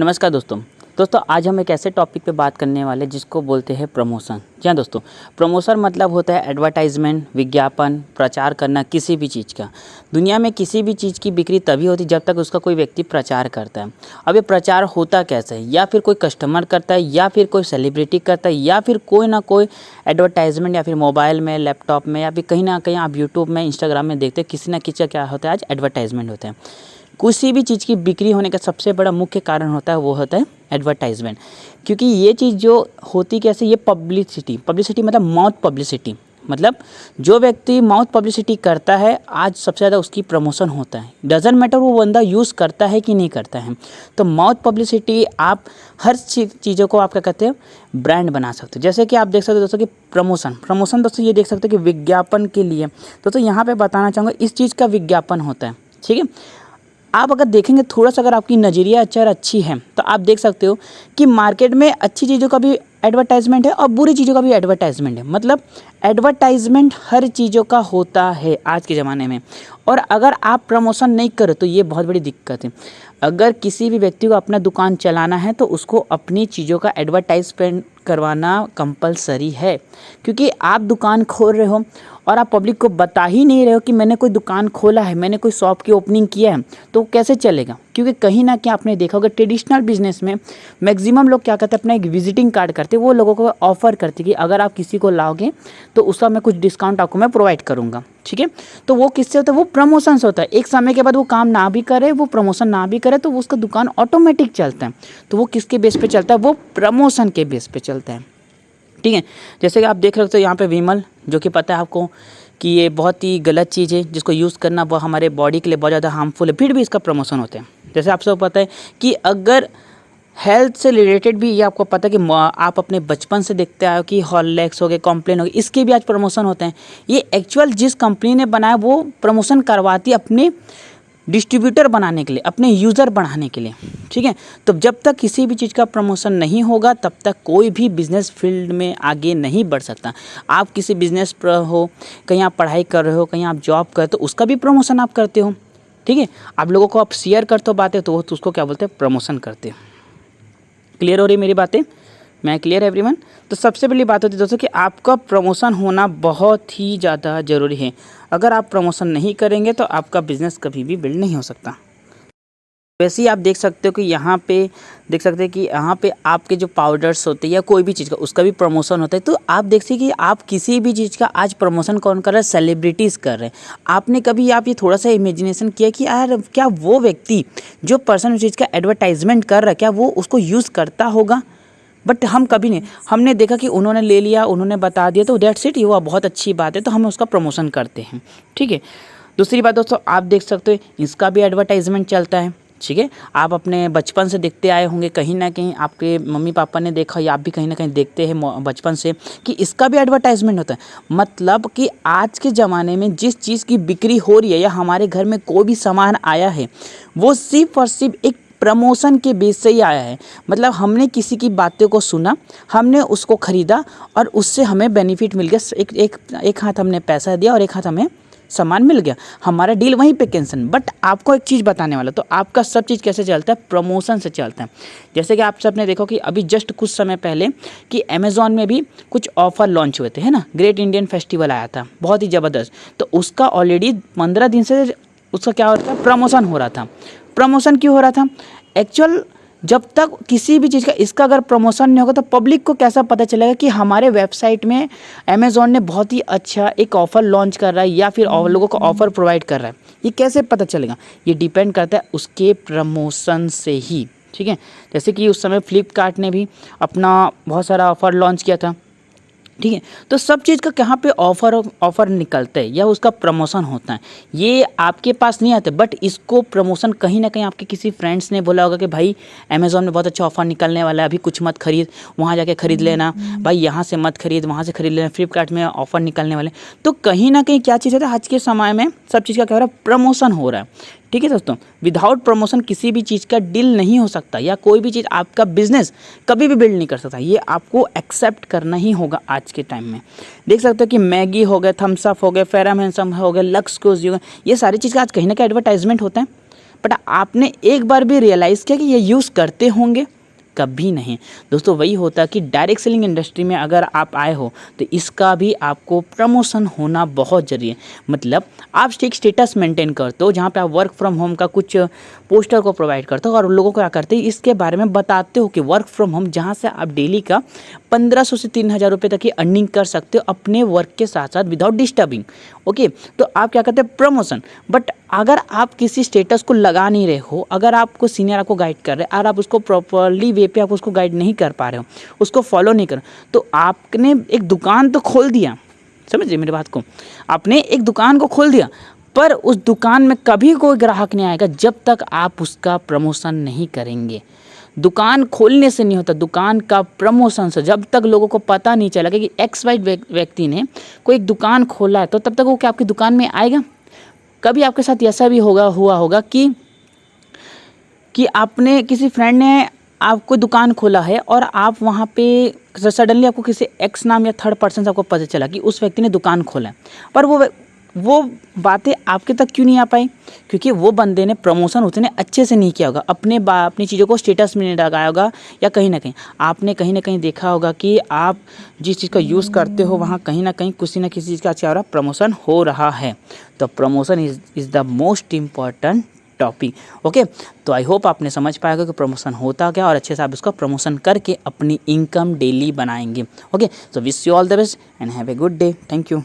नमस्कार दोस्तों आज हम एक ऐसे टॉपिक पे बात करने वाले जिसको बोलते हैं प्रमोशन। जी हाँ दोस्तों, प्रमोशन मतलब होता है एडवर्टाइजमेंट, विज्ञापन, प्रचार करना किसी भी चीज़ का। दुनिया में किसी भी चीज़ की बिक्री तभी होती जब तक उसका कोई व्यक्ति प्रचार करता है। अब ये प्रचार होता कैसे है? या फिर कोई कस्टमर करता है, या फिर कोई सेलिब्रिटी करता है, या फिर कोई ना कोई एडवर्टाइजमेंट, या फिर मोबाइल में, लैपटॉप में, या फिर कहीं ना कहीं आप यूट्यूब में, इंस्टाग्राम में देखते हैं किसी ना किसी का क्या होता है, आज एडवर्टाइजमेंट होता है। किसी भी चीज़ की बिक्री होने का सबसे बड़ा मुख्य कारण होता है वो होता है एडवर्टाइजमेंट। क्योंकि ये चीज़ जो होती कैसे, ये पब्लिसिटी मतलब माउथ पब्लिसिटी, मतलब जो व्यक्ति माउथ पब्लिसिटी करता है आज सबसे ज़्यादा उसकी प्रमोशन होता है। डजेंट मैटर वो बंदा यूज़ करता है कि नहीं करता है। तो माउथ पब्लिसिटी आप हर चीज़ों को आप क्या कहते हैं, ब्रांड बना सकते हो। जैसे कि आप देख सकते हो दोस्तों कि प्रमोशन दोस्तों ये देख सकते हो कि विज्ञापन के लिए दोस्तों यहाँ पे बताना चाहूँगा इस चीज़ का विज्ञापन होता है। ठीक है, आप अगर देखेंगे थोड़ा सा, अगर आपकी नज़रिया अच्छी है तो आप देख सकते हो कि मार्केट में अच्छी चीज़ों का भी एडवर्टाइजमेंट है और बुरी चीज़ों का भी एडवर्टाइजमेंट है। मतलब एडवर्टाइजमेंट हर चीज़ों का होता है आज के ज़माने में। और अगर आप प्रमोशन नहीं करो तो ये बहुत बड़ी दिक्कत है। अगर किसी भी व्यक्ति को अपना दुकान चलाना है तो उसको अपनी चीज़ों का एडवर्टाइजमेंट करवाना कंपलसरी है। क्योंकि आप दुकान खोल रहे हो और आप पब्लिक को बता ही नहीं रहे हो कि मैंने कोई दुकान खोला है, मैंने कोई शॉप की ओपनिंग किया है, तो कैसे चलेगा? क्योंकि कहीं ना कहीं आपने देखा होगा ट्रेडिशनल बिजनेस में मैक्सिमम लोग क्या करते हैं, अपना एक विजिटिंग कार्ड करते हैं, वो लोगों को ऑफर करते कि अगर आप किसी को लाओगे तो उसका मैं कुछ डिस्काउंट आपको मैं प्रोवाइड करूँगा। ठीक है, तो वो किससे होता है, वो प्रमोशन से होता है। एक समय के बाद वो काम ना भी करे, वो प्रमोशन ना भी करे तो उसका दुकान ऑटोमेटिक चलता है। तो वो किसके बेस पे चलता है, वो प्रमोशन के बेस पे चलता है। ठीक है, जैसे कि आप देख सकते हो यहाँ पे विमल, जो कि पता है आपको कि ये बहुत ही गलत चीज़ है, जिसको यूज़ करना वो हमारे बॉडी के लिए बहुत ज़्यादा हार्मफुल है, फिर भी इसका प्रमोशन होता है। जैसे आप सब पता है कि अगर हेल्थ से रिलेटेड भी ये आपको पता है कि आप अपने बचपन से देखते आए हो कि हॉर्लिक्स हो गए, कॉम्प्लेन हो गए, इसके भी आज प्रमोशन होते हैं। ये एक्चुअल जिस कंपनी ने बनाया वो प्रमोशन करवाती है अपने डिस्ट्रीब्यूटर बनाने के लिए, अपने यूज़र बढ़ाने के लिए। ठीक है, तो जब तक किसी भी चीज़ का प्रमोशन नहीं होगा तब तक कोई भी बिज़नेस फील्ड में आगे नहीं बढ़ सकता। आप किसी बिज़नेस पर हो, कहीं आप पढ़ाई कर रहे हो, कहीं आप जॉब कर तो उसका भी प्रमोशन आप करते हो। ठीक है, आप लोगों को आप शेयर करते हो बातें तो उसको क्या बोलते हैं, प्रमोशन करते हो। क्लियर हो रही है मेरी बातें? मैं क्लियर है एवरीवन? तो सबसे पहली बात होती है दोस्तों कि आपका प्रमोशन होना बहुत ही ज़्यादा ज़रूरी है। अगर आप प्रमोशन नहीं करेंगे तो आपका बिज़नेस कभी भी बिल्ड नहीं हो सकता। वैसे ही आप देख सकते हो कि यहाँ पे देख सकते हैं कि यहाँ पे आपके जो पाउडर्स होते हैं या कोई भी चीज़ का उसका भी प्रमोशन होता है। तो आप देख सकते कि आप किसी भी चीज़ का आज प्रमोशन कौन कर रहा है, सेलिब्रिटीज़ कर रहे हैं। आपने कभी आप ये थोड़ा सा इमेजिनेशन किया कि यार क्या वो व्यक्ति जो पर्सन उस चीज़ का एडवर्टाइजमेंट कर रहा है क्या वो उसको यूज़ करता होगा? बट हम कभी नहीं, हमने देखा कि उन्होंने ले लिया, उन्होंने बता दिया तो दैट्स इट, ये वो बहुत अच्छी बात है तो हम उसका प्रमोशन करते हैं। ठीक है, दूसरी बात दोस्तों आप देख सकते हो इसका भी एडवर्टाइजमेंट चलता है। ठीक है, आप अपने बचपन से देखते आए होंगे, कहीं ना कहीं आपके मम्मी पापा ने देखा या आप भी कहीं ना कहीं देखते हैं बचपन से कि इसका भी एडवर्टाइजमेंट होता है। मतलब कि आज के ज़माने में जिस चीज़ की बिक्री हो रही है या हमारे घर में कोई भी सामान आया है वो सिर्फ और सिर्फ एक प्रमोशन के बेस से ही आया है। मतलब हमने किसी की बातों को सुना, हमने उसको ख़रीदा और उससे हमें बेनिफिट मिल गया। एक हाथ हमने पैसा दिया और एक हाथ हमें सामान मिल गया, हमारा डील वहीं पे कैंसिल। बट आपको एक चीज़ बताने वाला, तो आपका सब चीज़ कैसे चलता है, प्रमोशन से चलता है। जैसे कि आप सबने देखो कि अभी जस्ट कुछ समय पहले कि अमेज़ॉन में भी कुछ ऑफ़र लॉन्च हुए थे, है ना। ग्रेट इंडियन फेस्टिवल आया था, बहुत ही ज़बरदस्त। तो उसका ऑलरेडी 15 दिन से उसका क्या हो रहा था, प्रमोशन हो रहा था। प्रमोशन क्यों हो रहा था? एक्चुअल जब तक किसी भी चीज़ का इसका अगर प्रमोशन नहीं होगा तो पब्लिक को कैसा पता चलेगा कि हमारे वेबसाइट में अमेज़ॉन ने बहुत ही अच्छा एक ऑफ़र लॉन्च कर रहा है या फिर और लोगों को ऑफ़र प्रोवाइड कर रहा है? ये कैसे पता चलेगा? ये डिपेंड करता है उसके प्रमोशन से ही। ठीक है, जैसे कि उस समय फ्लिपकार्ट ने भी अपना बहुत सारा ऑफ़र लॉन्च किया था। ठीक है, तो सब चीज़ का कहाँ पे ऑफ़र निकलता है या उसका प्रमोशन होता है, ये आपके पास नहीं आता। बट इसको प्रमोशन कहीं ना कहीं आपके किसी फ्रेंड्स ने बोला होगा कि भाई अमेज़ॉन में बहुत अच्छा ऑफ़र निकलने वाला है, अभी कुछ मत खरीद, वहाँ जाके खरीद लेना, भाई यहाँ से मत खरीद, वहाँ से खरीद लेना, फ्लिपकार्ट में ऑफ़र निकलने वाले। तो कहीं ना कहीं क्या चीज़ होता है, आज के समय में सब चीज़ का क्या हो रहा है, प्रमोशन हो रहा है। ठीक है दोस्तों, विदाउट प्रमोशन किसी भी चीज़ का डील नहीं हो सकता या कोई भी चीज़ आपका बिजनेस कभी भी बिल्ड नहीं कर सकता। ये आपको एक्सेप्ट करना ही होगा आज के टाइम में। देख सकते हो कि मैगी हो गए, थम्स अप हो गए, फेयर एंड हैंडसम हो गए, लक्स कोज़ हो गए, ये सारी चीज़ का आज कहीं ना कहीं एडवर्टाइजमेंट होता है। बट आपने एक बार भी रियलाइज़ किया कि ये यूज़ करते होंगे? कभी नहीं दोस्तों। वही होता है कि डायरेक्ट सेलिंग इंडस्ट्री में अगर आप आए हो तो इसका भी आपको प्रमोशन होना बहुत ज़रूरी है। मतलब आप एक स्टेटस मेंटेन करते हो जहाँ पे आप वर्क फ्रॉम होम का कुछ पोस्टर को प्रोवाइड करते हो और लोगों को क्या करते हैं इसके बारे में बताते हो कि वर्क फ्रॉम होम जहाँ से आप डेली का 1500 से 3000 रुपये तक की अर्निंग कर सकते हो अपने वर्क के साथ साथ विदाउट डिस्टर्बिंग। ओके, तो आप क्या करते हैं प्रमोशन। बट अगर आप किसी स्टेटस को लगा नहीं रहे हो, अगर आपको सीनियर आपको गाइड कर रहे हैं और आप उसको प्रॉपरली वे पे आप उसको गाइड नहीं कर पा रहे हो, उसको फॉलो नहीं कर, तो आपने एक दुकान तो खोल दिया, समझ रहे मेरी बात को, आपने एक दुकान को खोल दिया पर उस दुकान में कभी कोई ग्राहक नहीं आएगा जब तक आप उसका प्रमोशन नहीं करेंगे। दुकान खोलने से नहीं होता, दुकान का प्रमोशन से। जब तक लोगों को पता नहीं चला कि एक्स वाई व्यक्ति ने कोई एक दुकान खोला है तो तब तक वो क्या आपकी दुकान में आएगा? कभी आपके साथ ऐसा भी हुआ होगा कि आपने किसी फ्रेंड ने आपको दुकान खोला है और आप वहाँ पे सडनली आपको किसी एक्स नाम या थर्ड पर्सन से आपको पता चला कि उस व्यक्ति ने दुकान खोला है, पर वो बातें आपके तक क्यों नहीं आ पाई? क्योंकि वो बंदे ने प्रमोशन उतने अच्छे से नहीं किया होगा, अपनी चीज़ों को स्टेटस में नहीं लगाया होगा, या कहीं ना कहीं आपने कहीं ना कहीं देखा होगा कि आप जिस चीज़ का यूज़ करते हो वहाँ कहीं ना कहीं किसी ना किसी चीज़ का अच्छा प्रमोशन हो रहा है। तो promotion is the most important topic. Okay, तो आई होप आपने समझ पाएगा कि प्रमोशन होता क्या और अच्छे से आप इसका प्रमोशन करके अपनी इनकम डेली बनाएंगे। Okay, so wish you all the best and have a good day. Thank you.